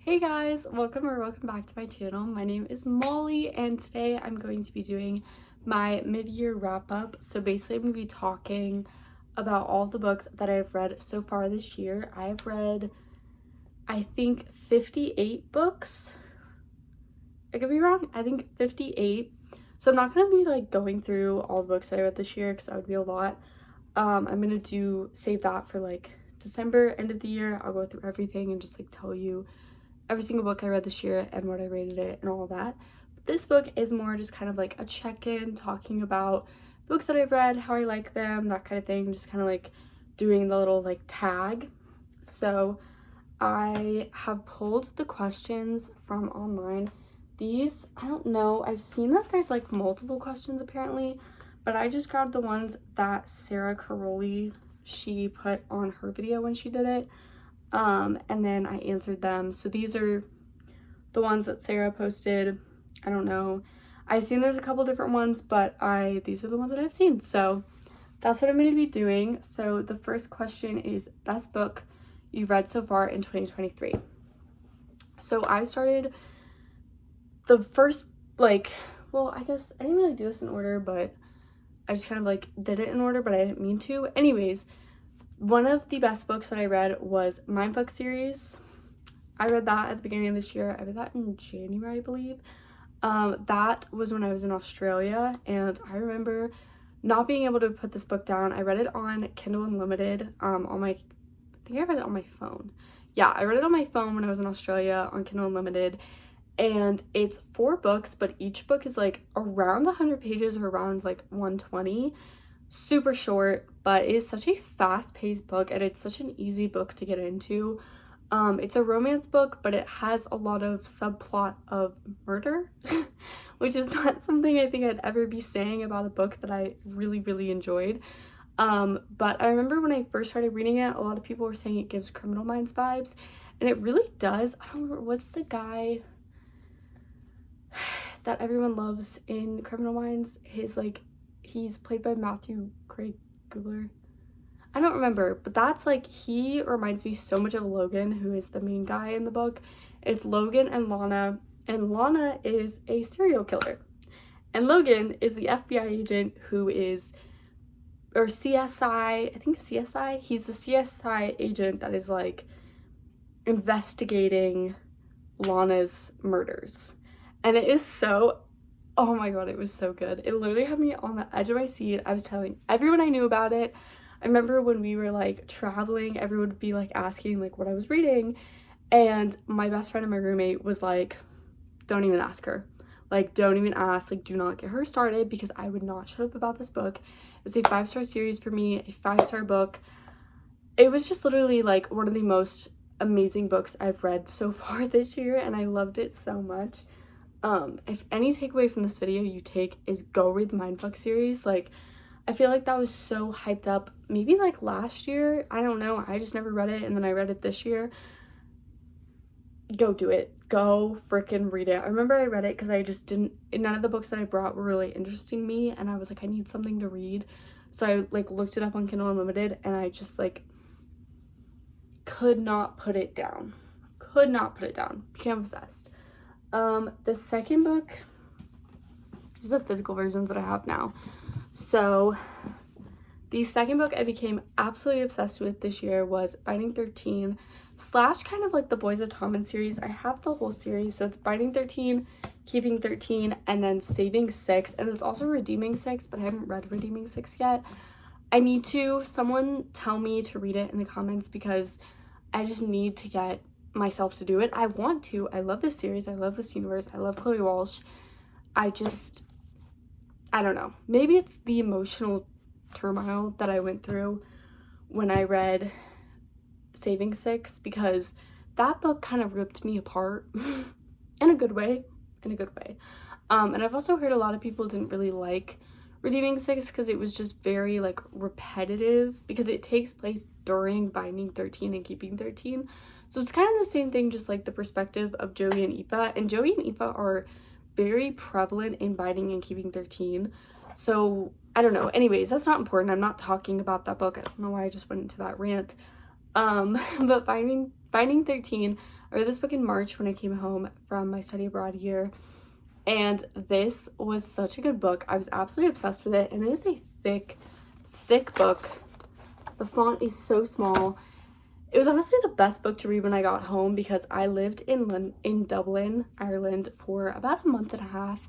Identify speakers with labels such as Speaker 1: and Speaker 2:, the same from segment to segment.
Speaker 1: Hey guys, welcome back to my channel. My name is Molly and today I'm going to be doing my mid-year wrap-up. So basically I'm going to be talking about all the books that I've read so far this year. I've read, I think, 58 books. I could be wrong. I think 58. So I'm not going to be like going through all the books that I read this year because that would be a lot. I'm going to save that for like December, end of the year. I'll go through everything and just like tell you every single book I read this year and what I rated it and all of that. But this book is more just kind of like a check-in, talking about books that I've read, how I like them, that kind of thing, just kind of like doing the little like tag. So I have pulled the questions from online. These, I don't know, I've seen that there's like multiple questions apparently, but I just grabbed the ones that Sarah Caroli, she put on her video when she did it. And then I answered them. So these are the ones that Sarah posted. I don't know. I've seen there's a couple different ones, but these are the ones that I've seen. So that's what I'm going to be doing. So the first question is best book you've read so far in 2023. So I started the first, well, I guess I didn't really do this in order, but I just kind of like did it in order, but I didn't mean to. Anyways, one of the best books that I read was Mindfuck series. I read that at the beginning of this year. I read that in January, I believe. That was when I was in Australia, and I remember not being able to put this book down. I read it on Kindle Unlimited, I think I read it on my phone. Yeah, I read it on my phone when I was in Australia on Kindle Unlimited, and it's 4 books, but each book is like around 100 pages or around like 120. Super short, but it is such a fast-paced book and it's such an easy book to get into. It's a romance book, but it has a lot of subplot of murder, which is not something I think I'd ever be saying about a book that I really enjoyed. But I remember when I first started reading it, a lot of people were saying it gives Criminal Minds vibes, and it really does. I don't remember, what's the guy that everyone loves in Criminal Minds? He's played by Matthew Craig Gubler. I don't remember, but that's like, he reminds me so much of Logan, who is the main guy in the book. It's Logan and Lana is a serial killer. And Logan is the FBI agent who is, or CSI, I think CSI, he's the CSI agent that is like investigating Lana's murders. And it is so, oh my god, it was so good. It literally had me on the edge of my seat. I was telling everyone I knew about it. I remember when we were like traveling, everyone would be like asking like what I was reading, and my best friend and my roommate was like, don't even ask her. Like, don't even ask, like, do not get her started, because I would not shut up about this book. It was a 5-star series for me, a 5-star book. It was just literally like one of the most amazing books I've read so far this year, and I loved it so much. If any takeaway from this video you take is go read the Mindfuck series. Like, I feel like that was so hyped up maybe like last year. I don't know. I just never read it, and then I read it this year. Go do it. Go freaking read it. I remember I read it because I just didn't, none of the books that I brought were really interesting me, and I was like, I need something to read. So I like looked it up on Kindle Unlimited, and I just like could not put it down. Could not put it down. Became obsessed. The second book is the physical versions that I have now. So the second book I became absolutely obsessed with this year was Binding 13 / kind of like the Boys of Tommen series. I have the whole series, so it's Binding 13, Keeping 13, and then Saving 6, and it's also Redeeming 6, but I haven't read Redeeming 6 yet. I need to. Someone tell me to read it in the comments, because I just need to get myself to do it. I want to. I love this series. I love this universe. I love Chloe Walsh. I don't know. Maybe it's the emotional turmoil that I went through when I read Saving 6, because that book kind of ripped me apart in a good way. And I've also heard a lot of people didn't really like Redeeming 6 because it was just very like repetitive, because it takes place during Binding 13 and Keeping 13. So it's kind of the same thing, just like the perspective of Joey and Aoife. And Joey and Aoife are very prevalent in Binding and Keeping 13. So I don't know. Anyways, that's not important. I'm not talking about that book. I don't know why I just went into that rant. But Binding 13, I read this book in March when I came home from my study abroad year, and this was such a good book. I was absolutely obsessed with it, and it is a thick book. The font is so small. It was honestly the best book to read when I got home because I lived in Dublin, Ireland for about a month and a half,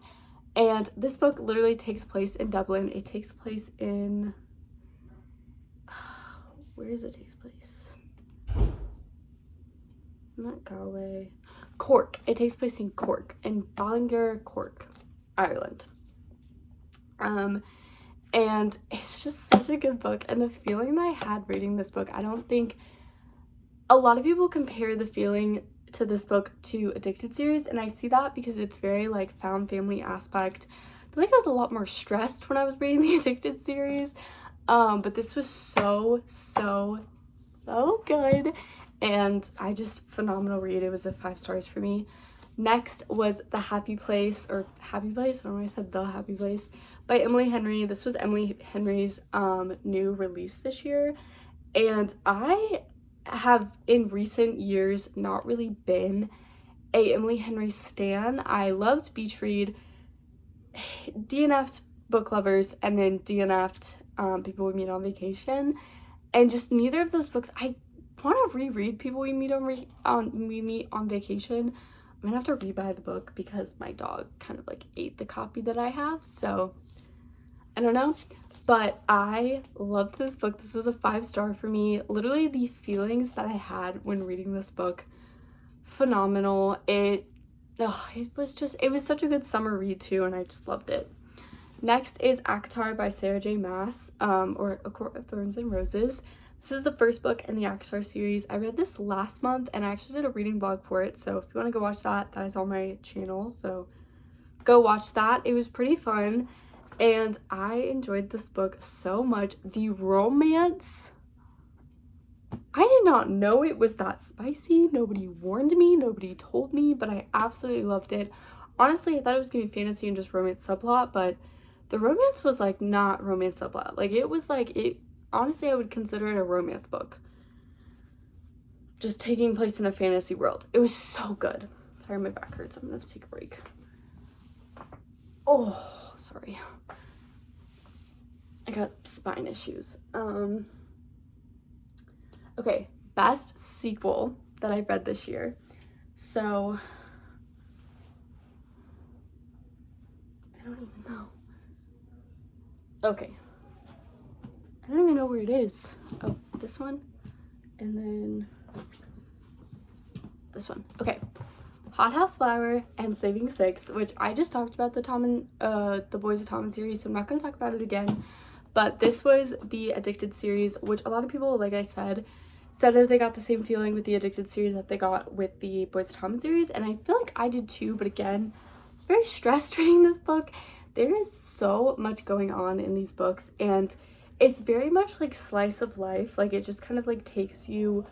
Speaker 1: and this book literally takes place in Dublin. It takes place in where does it take place? Not Galway. Cork. It takes place in Cork, in Ballingall, Cork, Ireland. And it's just such a good book, and the feeling that I had reading this book, I don't think a lot of people compare the feeling to this book to Addicted series, and I see that because it's very like found family aspect. I feel like I was a lot more stressed when I was reading the Addicted series, but this was so good, and I just phenomenal read. It was a 5 stars for me. Next was The Happy Place, or Happy Place, I don't know why I said The Happy Place, by Emily Henry. This was Emily Henry's new release this year, and I have in recent years not really been a Emily Henry stan. I loved Beach Read, DNF'd Book Lovers, and then DNF'd People We Meet on Vacation, and just neither of those books. I want to reread People We Meet on Vacation. I'm gonna have to rebuy the book because my dog kind of like ate the copy that I have, so I don't know. But I loved this book. This was a 5 star for me. Literally the feelings that I had when reading this book, phenomenal. It was such a good summer read too, and I just loved it. Next is ACOTAR by Sarah J Maas, or A Court of Thorns and Roses. This is the first book in the ACOTAR series. I read this last month, and I actually did a reading vlog for it, so if you want to go watch that, that is on my channel, so go watch that. It was pretty fun, and I enjoyed this book so much. The romance, I did not know it was that spicy. Nobody warned me, nobody told me, but I absolutely loved it. Honestly, I thought it was gonna be fantasy and just romance subplot, but the romance was like not romance subplot. Like it was like, honestly, I would consider it a romance book, just taking place in a fantasy world. It was so good. Sorry, my back hurts. I'm gonna have to take a break. Oh, sorry. I got spine issues. Okay, best sequel that I read this year. So, I don't even know. Okay. I don't even know where it is. Oh, this one, and then this one. Okay, Hot House Flower and Saving Six, which I just talked about the Boys of Tom series, so I'm not going to talk about it again. But this was the Addicted series, which a lot of people, like I said that they got the same feeling with the Addicted series that they got with the Boys of Tom series, and I feel like I did too, but again, I was very stressed reading this book. There is so much going on in these books, and it's very much like slice of life. Like it just kind of like takes you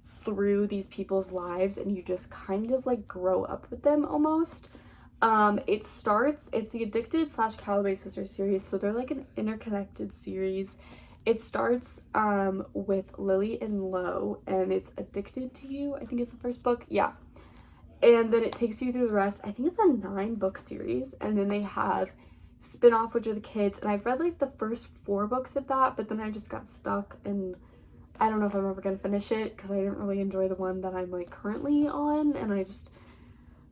Speaker 1: through these people's lives, and you just kind of like grow up with them almost. It's the Addicted / Calloway Sisters series, so they're like an interconnected series. It starts with Lily and Lo, and it's Addicted to You, I think it's the first book. Yeah, and then it takes you through the rest. I think it's a 9-book series, and then they have spin-off, which are the kids, and I've read like the first 4 books of that, but then I just got stuck, and I don't know if I'm ever gonna finish it because I didn't really enjoy the one that I'm like currently on, and I just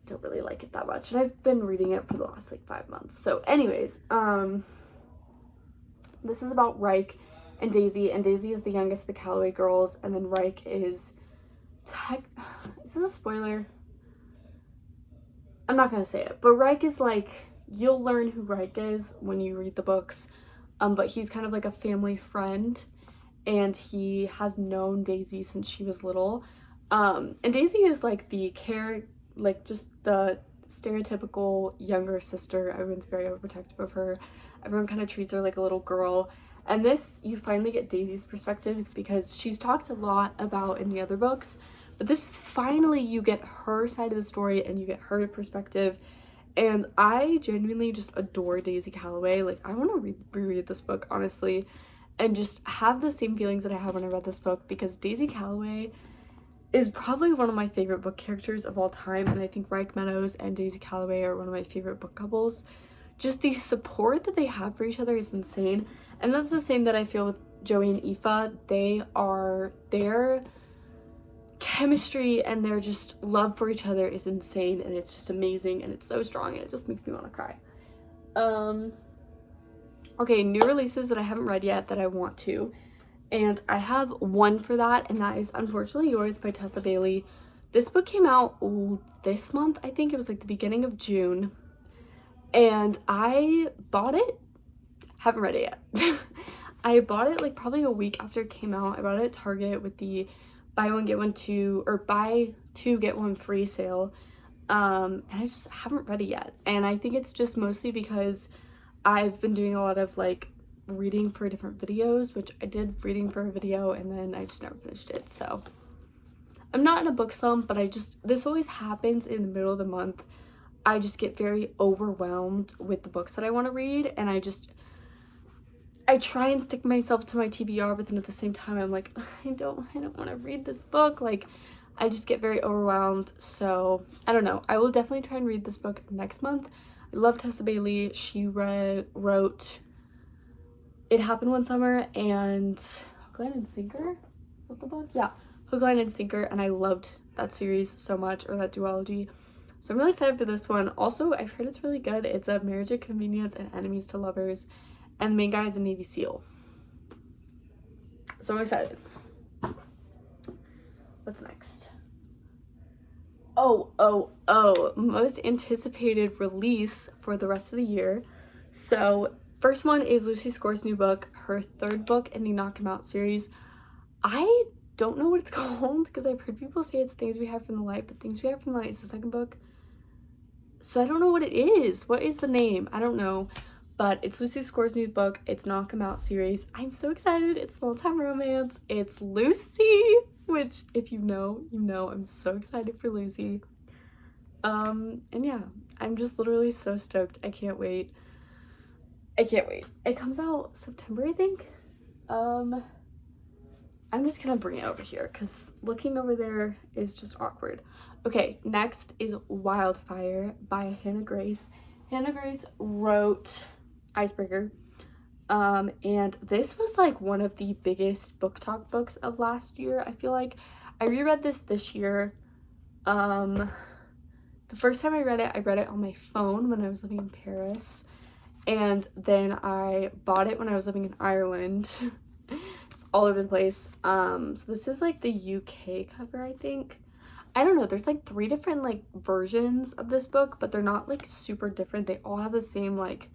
Speaker 1: don't really like it that much, and I've been reading it for the last like 5 months. So anyways, this is about Reich and Daisy is the youngest of the Calloway girls, and then Reich is is this a spoiler? I'm not gonna say it, but Reich is like, you'll learn who Reich is when you read the books, but he's kind of like a family friend, and he has known Daisy since she was little, and Daisy is like just the stereotypical younger sister. Everyone's very overprotective of her. Everyone kind of treats her like a little girl, and this, you finally get Daisy's perspective because she's talked a lot about in the other books, but this is finally, you get her side of the story and you get her perspective. And I genuinely just adore Daisy Calloway. Like, I want to reread this book, honestly, and just have the same feelings that I had when I read this book, because Daisy Calloway, is probably one of my favorite book characters of all time, and I think Reich Meadows and Daisy Calloway are one of my favorite book couples. Just the support that they have for each other is insane, and that's the same that I feel with Joey and Aoife. Their chemistry and their just love for each other is insane, and it's just amazing, and it's so strong, and it just makes me want to cry. Okay, new releases that I haven't read yet that I want to, and I have one for that, and that is Unfortunately Yours by Tessa Bailey. This book came out this month. I think it was like the beginning of June, and I bought it. Haven't read it yet. I bought it like probably a week after it came out. I bought it at Target with the buy one get one two, or buy two get one free sale, and I just haven't read it yet. And I think it's just mostly because I've been doing a lot of like reading for different videos, which I did reading for a video and then I just never finished it. So I'm not in a book slump, but this always happens in the middle of the month. I just get very overwhelmed with the books that I want to read, and I try and stick myself to my TBR, but then at the same time I'm like, I don't want to read this book. Like, I just get very overwhelmed. So I don't know, I will definitely try and read this book next month. I love Tessa Bailey. She wrote It Happened One Summer and Hook, Line, and Sinker. Is that the book? Yeah, Hook, Line, and Sinker, and I loved that series so much, or that duology. So I'm really excited for this one. Also, I've heard it's really good. It's a Marriage of Convenience and Enemies to Lovers, and the main guy is a Navy SEAL. So I'm excited. What's next? Most anticipated release for the rest of the year. So first one is Lucy Score's new book, her third book in the Knock 'Em Out series. I don't know what it's called because I've heard people say it's Things We Hide from the Light, but Things We Hide from the Light is the second book. So I don't know what it is. What is the name? I don't know. But it's Lucy Score's new book. It's Knock 'Em Out series. I'm so excited. It's small time romance. It's Lucy, which if you know, you know. I'm so excited for Lucy. And yeah, I'm just literally so stoked. I can't wait. It comes out September, I think. I'm just gonna bring it over here because looking over there is just awkward. Okay, next is Wildfire by Hannah Grace. Hannah Grace wrote Icebreaker, and this was like one of the biggest book talk books of last year. I feel like I reread this year. The first time I read it on my phone when I was living in Paris, and then I bought it when I was living in Ireland. It's all over the place. So this is like the UK cover, I think. I don't know, there's like 3 different like versions of this book, but they're not like super different. They all have the same like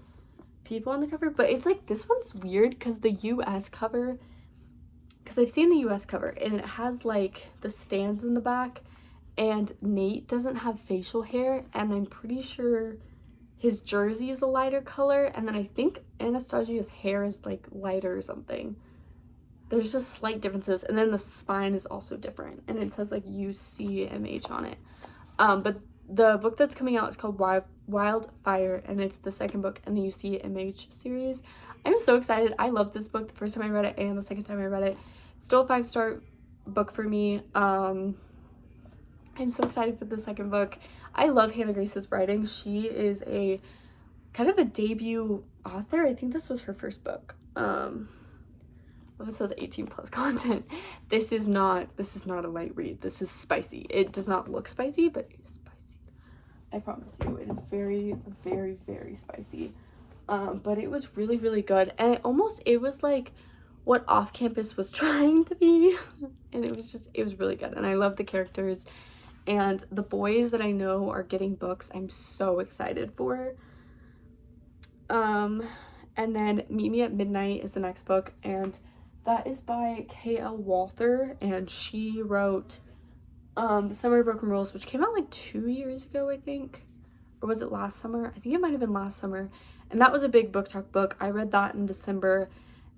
Speaker 1: people on the cover, but it's like this one's weird because the US cover, because I've seen the US cover and it has like the stands in the back, and Nate doesn't have facial hair, and I'm pretty sure his jersey is a lighter color, and then I think Anastasia's hair is like lighter or something. There's just slight differences, and then the spine is also different, and it says like UCMH on it. But the book that's coming out is called Wildfire, and it's the second book in the UCMH series. I'm so excited. I love this book the first time I read it and the second time I read it. Still a 5-star book for me. I'm so excited for the second book. I love Hannah Grace's writing. She is a kind of a debut author. I think this was her first book. Well, it says 18 plus content. This is not a light read. This is spicy. It does not look spicy, but it is spicy. I promise you, it is very, very, very spicy. But it was really, really good. And it was like what Off Campus was trying to be. And it was really good. And I love the characters. And the boys that I know are getting books, I'm so excited for. And then Meet Me at Midnight is the next book, and that is by K.L. Walther, and she wrote The Summer of Broken Rules, which came out like 2 years ago, I think. Or was it last summer? I think it might have been last summer. And that was a big book talk book. I read that in December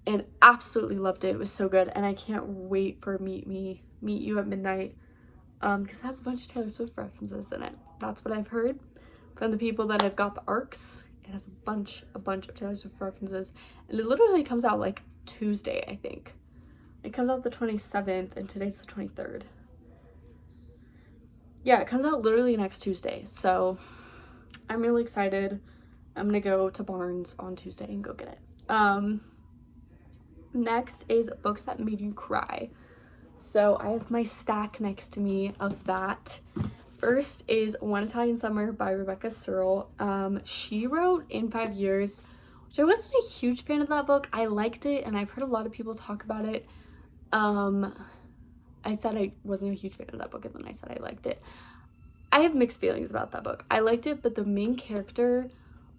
Speaker 1: and absolutely loved it. It was so good, and I can't wait for Meet You at Midnight, because it has a bunch of Taylor Swift references in it. That's what I've heard from the people that have got the ARCs. It has a bunch of Taylor Swift references, and it literally comes out like Tuesday, I think. It comes out the 27th, and today's the 23rd. yeah, it comes out literally next Tuesday. So I'm really excited. I'm gonna go to Barnes on Tuesday and go get it. Next is books that made you cry. So I have my stack next to me of that. First is One Italian Summer by Rebecca Searle. She wrote In 5 Years, which I wasn't a huge fan of that book. I liked it, and I've heard a lot of people talk about it. I said I wasn't a huge fan of that book, and then I said I liked it. I have mixed feelings about that book. I liked it, but the main character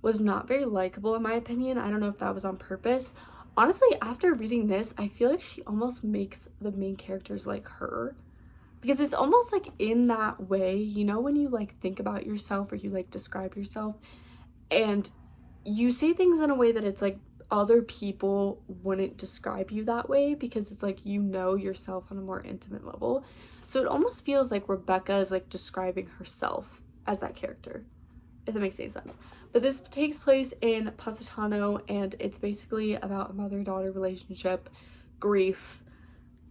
Speaker 1: was not very likable in my opinion. I don't know if that was on purpose. Honestly, after reading this, I feel like she almost makes the main characters like her. Because it's almost like in that way, you know, when you like think about yourself or you like describe yourself and you say things in a way that it's like other people wouldn't describe you that way, because it's like you know yourself on a more intimate level. So it almost feels like Rebecca is like describing herself as that character, if that makes any sense. But this takes place in Positano, and it's basically about a mother-daughter relationship, grief,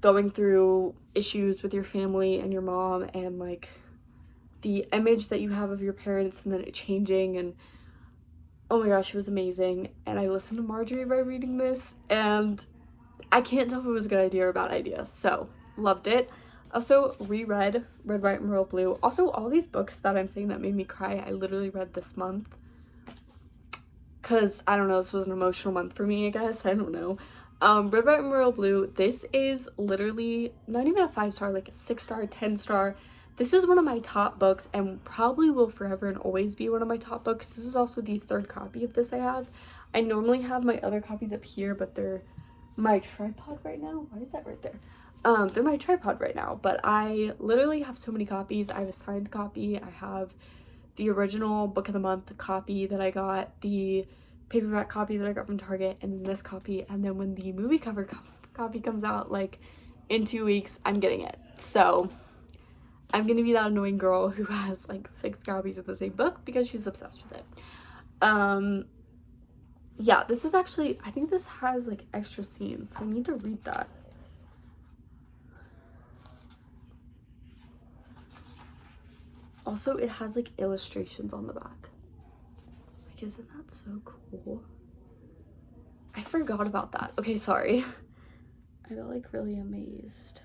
Speaker 1: going through issues with your family and your mom, and like the image that you have of your parents and then it changing. And oh my gosh, it was amazing. And I listened to Marjorie by reading this, and I can't tell if it was a good idea or a bad idea. So loved it. Also reread Red, White, and Royal Blue. Also, all these books that I'm saying that made me cry, I literally read this month. Because, I don't know, this was an emotional month for me, I guess. I don't know. Red, White, and Royal Blue. This is literally not even a 5-star, like a 6-star, 10-star. This is one of my top books and probably will forever and always be one of my top books. This is also the 3rd copy of this I have. I normally have my other copies up here, but they're my tripod right now. Why is that right there? They're my tripod right now, but I literally have so many copies. I have a signed copy. I have the original Book of the Month copy that I got, the paperback copy that I got from Target, and then this copy. And then when the movie cover copy comes out, like in 2 weeks, I'm getting it. So I'm gonna be that annoying girl who has like 6 copies of the same book because she's obsessed with it. Yeah, this is actually, I think this has like extra scenes, so I need to read that. Also, it has like illustrations on the back. Like, isn't that so cool? I forgot about that. Okay, sorry. I got like really amazed.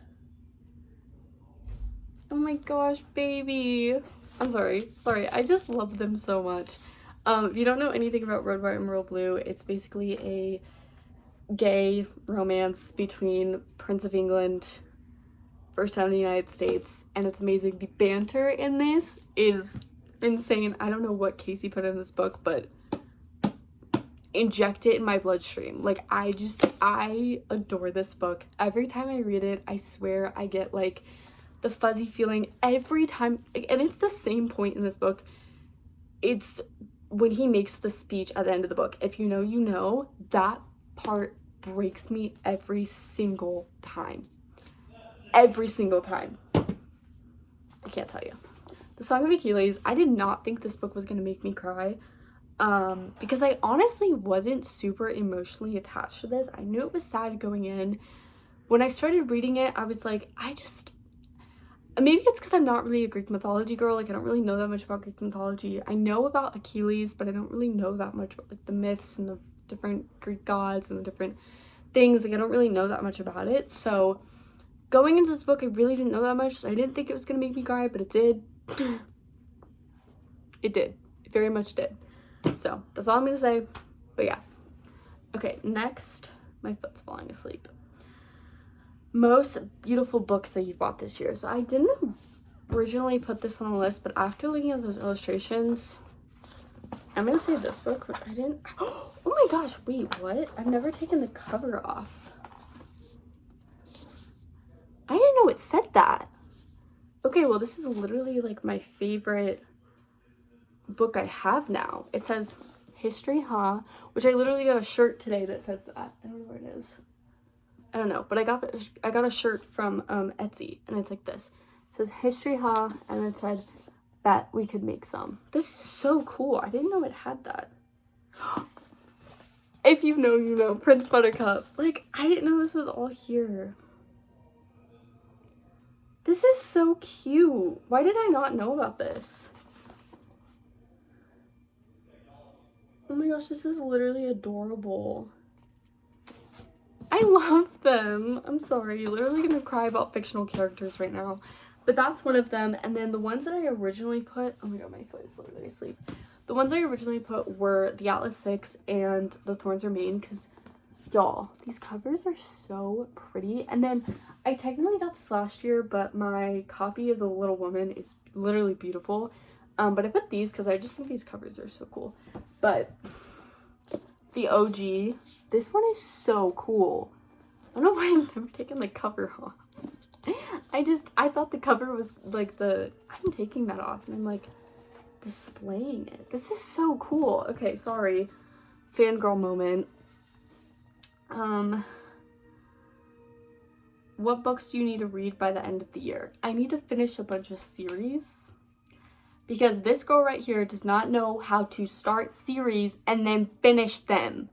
Speaker 1: Oh my gosh, baby. I'm sorry. I just love them so much. If you don't know anything about Red, White, and Royal Blue, it's basically a gay romance between Prince of England, first time in the United States, and it's amazing. The banter in this is insane. I don't know what Casey put in this book, but inject it in my bloodstream. Like, I adore this book. Every time I read it, I swear I get like the fuzzy feeling every time. And it's the same point in this book. It's when he makes the speech at the end of the book. If you know, you know. That part breaks me every single time. Every single time. I can't tell you. The Song of Achilles, I did not think this book was going to make me cry. Because I honestly wasn't super emotionally attached to this. I knew it was sad going in. When I started reading it, I was like, maybe it's because I'm not really a Greek mythology girl. Like, I don't really know that much about Greek mythology. I know about Achilles, but I don't really know that much about like the myths and the different Greek gods and the different things. Like, I don't really know that much about it. So going into this book, I really didn't know that much. So I didn't think it was gonna make me cry, but it did. It did. It very much did. So that's all I'm gonna say. But yeah. Okay, next. My foot's falling asleep. Most beautiful books that you've bought this year. So I didn't originally put this on the list, but after looking at those illustrations, I'm gonna say this book, which I didn't. Oh my gosh, wait, what? I've never taken the cover off. I didn't know it said that. Okay, well, this is literally like my favorite book I have now. It says History, huh? Which I literally got a shirt today that says that. I don't know where it is. I don't know, but I got a shirt from Etsy, and it's like this. It says History, huh? And it said that we could make some. This is so cool. I didn't know it had that. If you know, you know. Prince Buttercup. Like, I didn't know this was all here. This is so cute. Why did I not know about this? Oh my gosh, this is literally adorable. I love them. I'm sorry, literally gonna cry about fictional characters right now. But that's one of them. And then the ones that I originally put, oh my god, my foot is literally asleep. The ones I originally put were the Atlas 6 and the Thorns Remain, because y'all, these covers are so pretty. And then I technically got this last year, but my copy of The Little Woman is literally beautiful. But I put these because I just think these covers are so cool. But the OG, this one is so cool. I don't know why I've never taken the cover off. I thought the cover was like I'm taking that off and I'm like displaying it. This is so cool. Okay, sorry. Fangirl moment. What books do you need to read by the end of the year? I need to finish a bunch of series because this girl right here does not know how to start series and then finish them.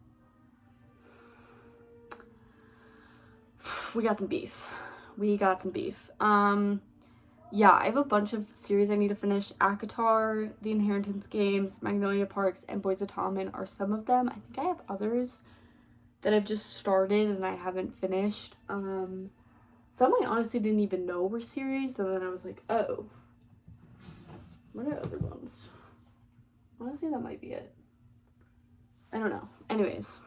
Speaker 1: We got some beef. Yeah, I have a bunch of series I need to finish. ACOTAR, The Inheritance Games, Magnolia Parks, and Boys of Tommen are some of them. I think I have others that I've just started and I haven't finished. Some I honestly didn't even know were series, and then I was like, oh, what are other ones? Honestly, that might be it. I don't know. Anyways.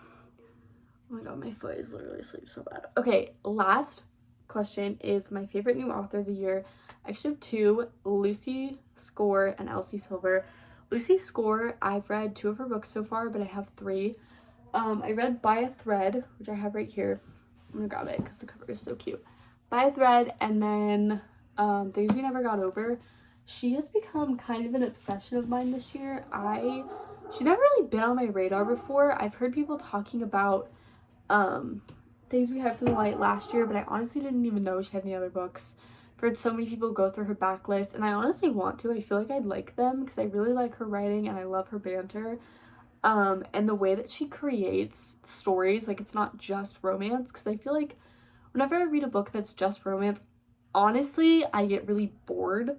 Speaker 1: Oh my god, my foot is literally asleep so bad. Okay, last question is my favorite new author of the year. I actually have two, Lucy Score and Elsie Silver. Lucy Score, I've read 2 of her books so far, but I have 3. I read By a Thread, which I have right here. I'm gonna grab it because the cover is so cute. By a Thread, and then Things We Never Got Over. She has become kind of an obsession of mine this year. She's never really been on my radar before. I've heard people talking about Things We Hide from the Light last year, but I honestly didn't even know she had any other books. I've heard so many people go through her backlist, and I honestly want to. I feel like I'd like them because I really like her writing and I love her banter. And the way that she creates stories, like it's not just romance, because I feel like whenever I read a book that's just romance, honestly, I get really bored.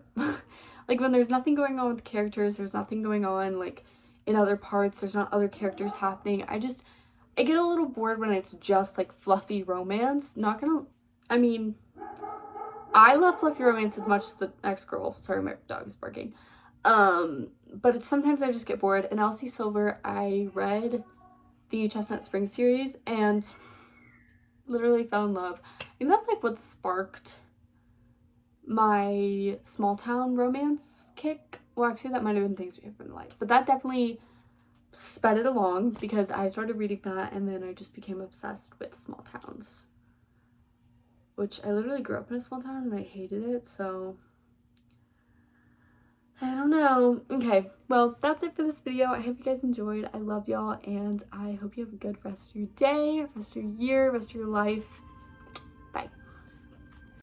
Speaker 1: Like when there's nothing going on with the characters, there's nothing going on like in other parts, there's not other characters happening. I get a little bored when it's just like fluffy romance. I love fluffy romance as much as the next girl. Sorry, my dog is barking. But sometimes I just get bored. And Elsie Silver, I read the Chestnut Spring series and literally fell in love. I think that's like what sparked my small town romance kick. Well, actually, that might have been Things We Have from the Light. But that definitely sped it along because I started reading that and then I just became obsessed with small towns. Which I literally grew up in a small town and I hated it, so I don't know. Okay, well, that's it for this video. I hope you guys enjoyed. I love y'all, and I hope you have a good rest of your day, rest of your year, rest of your life.